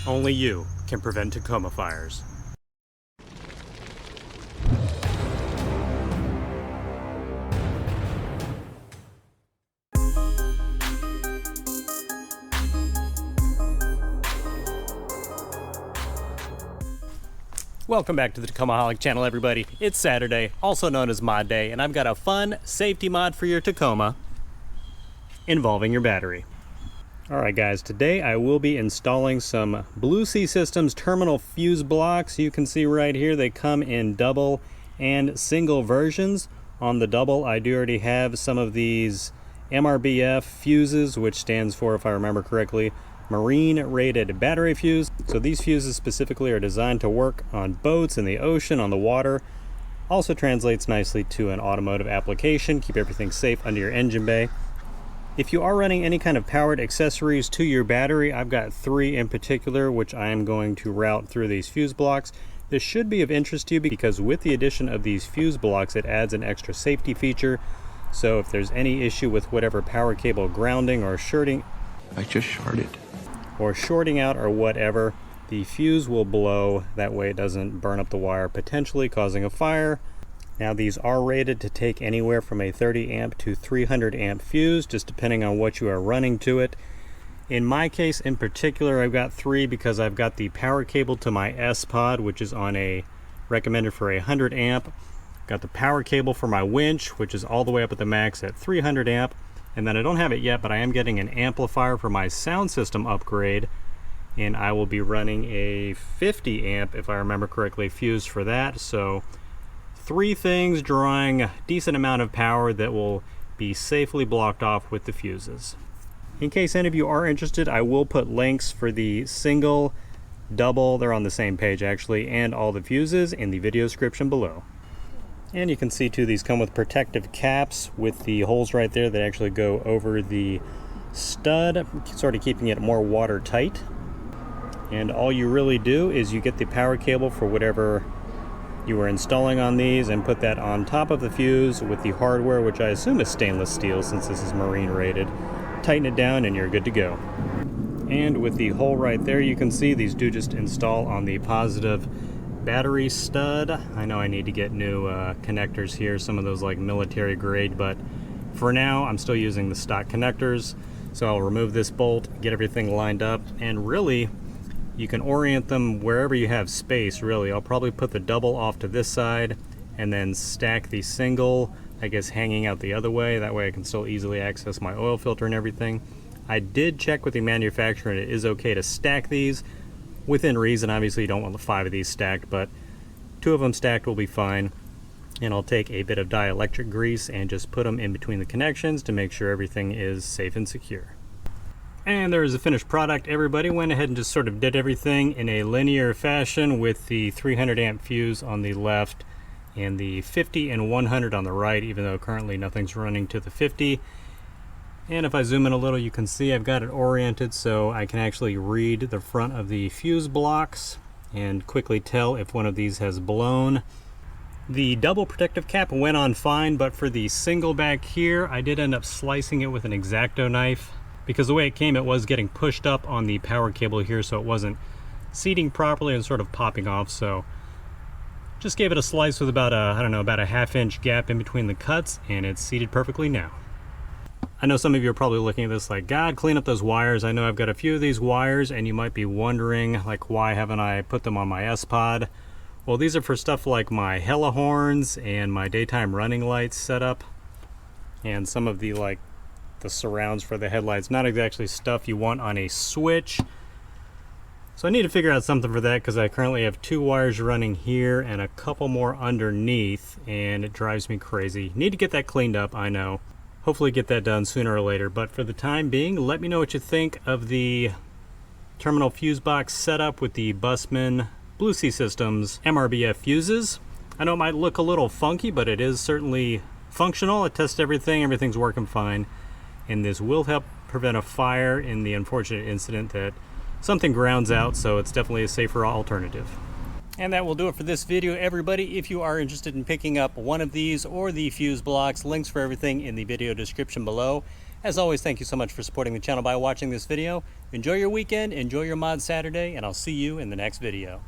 Only you can prevent Tacoma fires. Welcome back to the Tacomaholic channel, everybody. It's Saturday, also known as Mod Day, and I've got a fun safety mod for your Tacoma involving your battery. Alright guys, today I will be installing some Blue Sea Systems terminal fuse blocks. You can see right here they come in double and single versions. On the double, I do already have some of these MRBF fuses, which stands for, if I remember correctly, Marine Rated Battery Fuse. So these fuses specifically are designed to work on boats, in the ocean, on the water. Also translates nicely to an automotive application, keep everything safe under your engine bay. If you are running any kind of powered accessories to your battery, I've got 3 in particular, which I am going to route through these fuse blocks. This should be of interest to you because with the addition of these fuse blocks, it adds an extra safety feature. So if there's any issue with whatever power cable grounding or shorting, I just shorted. Or shorting out or whatever, the fuse will blow. That way it doesn't burn up the wire, potentially causing a fire. Now these are rated to take anywhere from a 30 amp to 300 amp fuse, just depending on what you are running to it. In my case in particular, I've got 3 because I've got the power cable to my S-Pod, which is on a recommended for 100 amp. Got the power cable for my winch, which is all the way up at the max at 300 amp. And then I don't have it yet, but I am getting an amplifier for my sound system upgrade, and I will be running a 50 amp, if I remember correctly, fuse for that. So 3 things drawing a decent amount of power that will be safely blocked off with the fuses. In case any of you are interested, I will put links for the single, double, they're on the same page actually, and all the fuses in the video description below. And you can see too, these come with protective caps with the holes right there that actually go over the stud, sort of keeping it more watertight. And all you really do is you get the power cable for whatever you are installing on these and put that on top of the fuse with the hardware, which I assume is stainless steel since this is marine rated. Tighten it down and you're good to go. And with the hole right there, you can see these do just install on the positive battery stud. I know I need to get new connectors here, some of those like military grade, but for now I'm still using the stock connectors. So I'll remove this bolt, get everything lined up, and really you can orient them wherever you have space, really. I'll probably put the double off to this side and then stack the single, I guess, hanging out the other way. That way I can still easily access my oil filter and everything. I did check with the manufacturer and it is okay to stack these within reason. Obviously you don't want the 5 of these stacked, but 2 of them stacked will be fine. And I'll take a bit of dielectric grease and just put them in between the connections to make sure everything is safe and secure. And there's a finished product. Everybody went ahead and just sort of did everything in a linear fashion with the 300 amp fuse on the left and the 50 and 100 on the right, even though currently nothing's running to the 50. And if I zoom in a little, you can see I've got it oriented so I can actually read the front of the fuse blocks and quickly tell if one of these has blown. The double protective cap went on fine, but for the single back here, I did end up slicing it with an X-Acto knife because the way it came, it was getting pushed up on the power cable here, so it wasn't seating properly and sort of popping off. So just gave it a slice with about a, I don't know, about a ½ inch gap in between the cuts, and it's seated perfectly now. I know some of you are probably looking at this like, God, clean up those wires. I know I've got a few of these wires and you might be wondering, like, why haven't I put them on my S-Pod? Well, these are for stuff like my hella horns and my daytime running lights setup and some of the, like, the surrounds for the headlights. Not exactly stuff you want on a switch. So I need to figure out something for that because I currently have 2 wires running here and a couple more underneath and it drives me crazy. Need to get that cleaned up, I know. Hopefully get that done sooner or later, but for the time being, let me know what you think of the terminal fuse box setup with the Bussmann Blue Sea Systems MRBF fuses. I know it might look a little funky, but it is certainly functional. I tested everything, everything's working fine, and this will help prevent a fire in the unfortunate incident that something grounds out, so it's definitely a safer alternative. And that will do it for this video, everybody. If you are interested in picking up one of these or the fuse blocks, links for everything in the video description below. As always, thank you so much for supporting the channel by watching this video. Enjoy your weekend, enjoy your mod Saturday, and I'll see you in the next video.